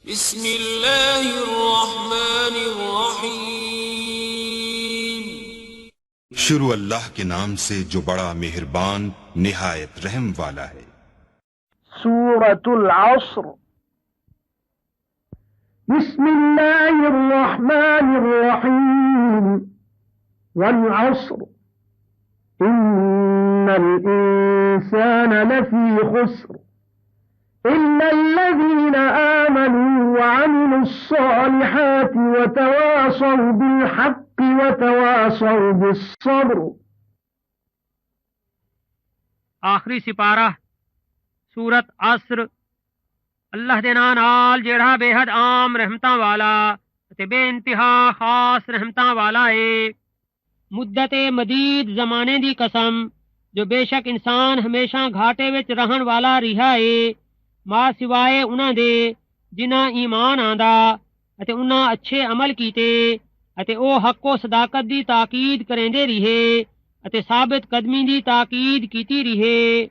बिस्मिल्लाहिर्रहमानिर्रहीम। शुरू अल्लाह के नाम से जो बड़ा मेहरबान निहायत रहम वाला है। सूरतुल अस्र। बिस्मिल्लाहिर्रहमानिर्रहीम। वल अस्र इन्नल इंसान लफी खुस्र इल्लल्लज़ीना आमनू व अमिलुस्सालिहाति व तवासौ बिल हक़्क़ि व तवासौ बिस्सब्र। आखिरी सिपारा सूरत असर। अल्लाह दे नां नाल जेड़ा बेहद आम रहमतां वाला ते बेइंतहा खास रहमतां वाला है। मुद्दते मदीद जमाने दी कसम जो बेशक इंसान हमेशा घाटे विच रहन वाला रिहा है, मां सिवाए उन्हां दे जिन्हां ईमान आंदा अते उन्हां अच्छे अमल कीते अते ओ हक्को सदाकत दी ताकीद करेंदे रिहे अते साबित कदमी दी ताकीद कीती रिहे।